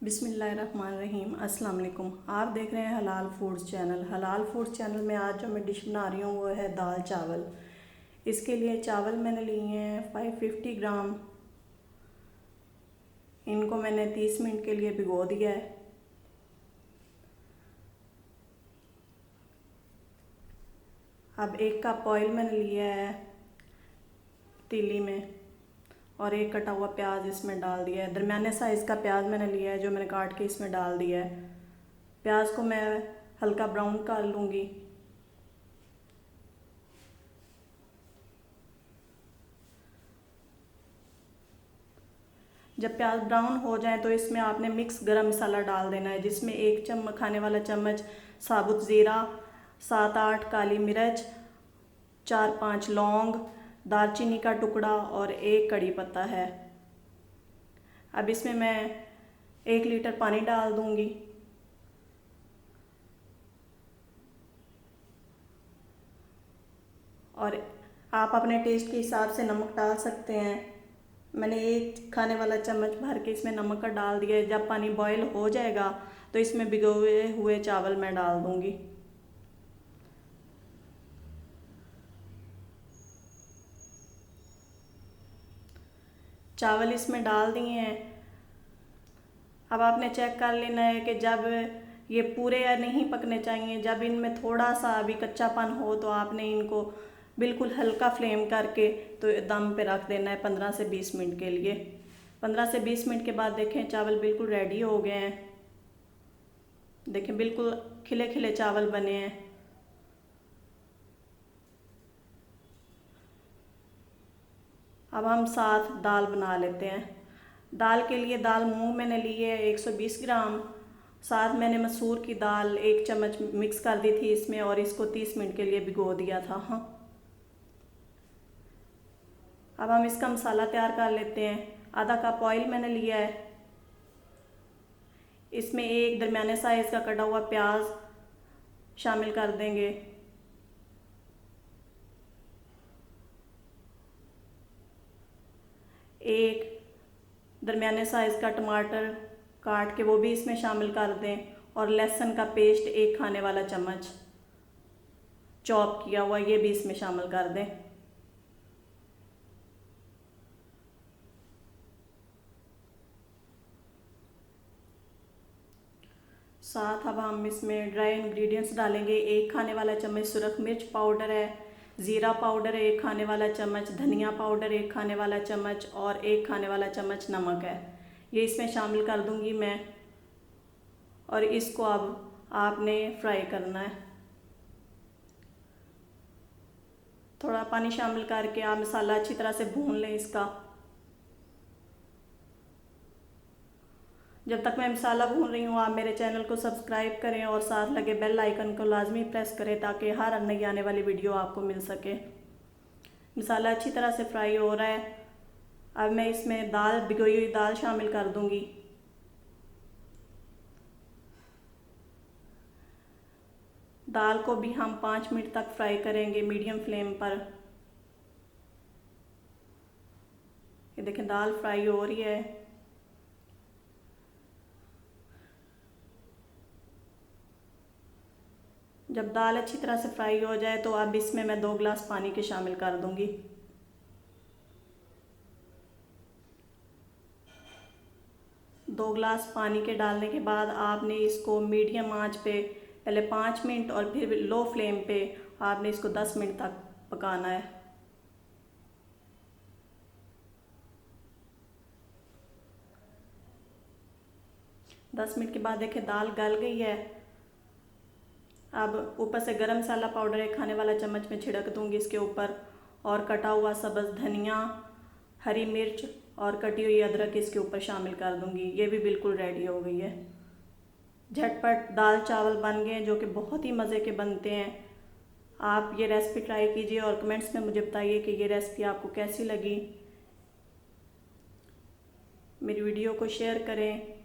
बिस्मिल्लाहिर्रहमानिर्रहीम। अस्सलाम वालेकुम। आप देख रहे हैं हलाल फूड्स चैनल। हलाल फूड्स चैनल में आज जो मैं डिश बना रही हूँ वो है दाल चावल। इसके लिए चावल मैंने लिए हैं 550 ग्राम। इनको मैंने 30 मिनट के लिए भिगो दिया है। अब 1 कप ऑयल मैंने लिया है तीली में और 1 कटा हुआ प्याज इसमें डाल दिया है। दरमियाने साइज़ का प्याज मैंने लिया है जो मैंने काट के इसमें डाल दिया है। प्याज को मैं हल्का ब्राउन कर लूँगी। जब प्याज ब्राउन हो जाए तो इसमें आपने मिक्स गरम मसाला डाल देना है, जिसमें 1 चम्मच खाने वाला चम्मच साबुत ज़ीरा, 7-8 काली मिर्च, 4-5 लौंग, दालचीनी का टुकड़ा और 1 कड़ी पत्ता है। अब इसमें मैं 1 लीटर पानी डाल दूंगी। और आप अपने टेस्ट के हिसाब से नमक डाल सकते हैं। मैंने 1 खाने वाला चम्मच भर के इसमें नमक का डाल दिया है। जब पानी बॉयल हो जाएगा तो इसमें भिगोए हुए चावल मैं डाल दूंगी। चावल इसमें डाल दिए हैं। अब आपने चेक कर लेना है कि जब ये पूरे या नहीं पकने चाहिए। जब इनमें थोड़ा सा अभी कच्चापन हो तो आपने इनको बिल्कुल हल्का फ्लेम करके तो दम पे रख देना है 15 से 20 मिनट के लिए। 15 से 20 मिनट के बाद देखें चावल बिल्कुल रेडी हो गए हैं। देखें बिल्कुल खिले खिले चावल बने हैं। अब हम साथ दाल बना लेते हैं। दाल के लिए दाल मूंग मैंने ली है 120 ग्राम। साथ मैंने मसूर की दाल 1 चम्मच मिक्स कर दी थी इसमें और इसको 30 मिनट के लिए भिगो दिया था। हाँ, अब हम इसका मसाला तैयार कर लेते हैं। आधा कप ऑयल मैंने लिया है। इसमें 1 दरमियाने साइज़ का कटा हुआ प्याज शामिल कर देंगे। 1 दरमियाने साइज़ का टमाटर काट के वो भी इसमें शामिल कर दें। और लहसुन का पेस्ट 1 खाने वाला चम्मच चॉप किया हुआ ये भी इसमें शामिल कर दें। साथ अब हम इसमें ड्राई इंग्रेडिएंट्स डालेंगे। 1 खाने वाला चम्मच सुरख मिर्च पाउडर है, ज़ीरा पाउडर है 1 खाने वाला चम्मच, धनिया पाउडर 1 खाने वाला चम्मच और 1 खाने वाला चम्मच नमक है। ये इसमें शामिल कर दूंगी मैं। और इसको अब आपने फ्राई करना है। थोड़ा पानी शामिल करके आप मसाला अच्छी तरह से भून लें इसका। जब तक मैं मसाला भून रही हूँ आप मेरे चैनल को सब्सक्राइब करें और साथ लगे बेल आइकन को लाजमी प्रेस करें ताकि हर नई आने वाली वीडियो आपको मिल सके। मसाला अच्छी तरह से फ्राई हो रहा है। अब मैं इसमें दाल भिगोई हुई दाल शामिल कर दूंगी। दाल को भी हम 5 मिनट तक फ्राई करेंगे मीडियम फ्लेम पर। ये देखें दाल फ्राई हो रही है। जब दाल अच्छी तरह से फ्राई हो जाए तो अब इसमें मैं 2 गिलास पानी के शामिल कर दूंगी। दो गिलास पानी के डालने के बाद आपने इसको मीडियम आंच पे पहले 5 मिनट और फिर लो फ्लेम पे आपने इसको 10 मिनट तक पकाना है। 10 मिनट के बाद देखें दाल गल गई है। अब ऊपर से गरम मसाला पाउडर 1 खाने वाला चम्मच में छिड़क दूंगी इसके ऊपर और कटा हुआ सब्ज़ धनिया, हरी मिर्च और कटी हुई अदरक इसके ऊपर शामिल कर दूंगी। ये भी बिल्कुल रेडी हो गई है। झटपट दाल चावल बन गए जो कि बहुत ही मज़े के बनते हैं। आप ये रेसिपी ट्राई कीजिए और कमेंट्स में मुझे बताइए कि ये रेसिपी आपको कैसी लगी। मेरी वीडियो को शेयर करें।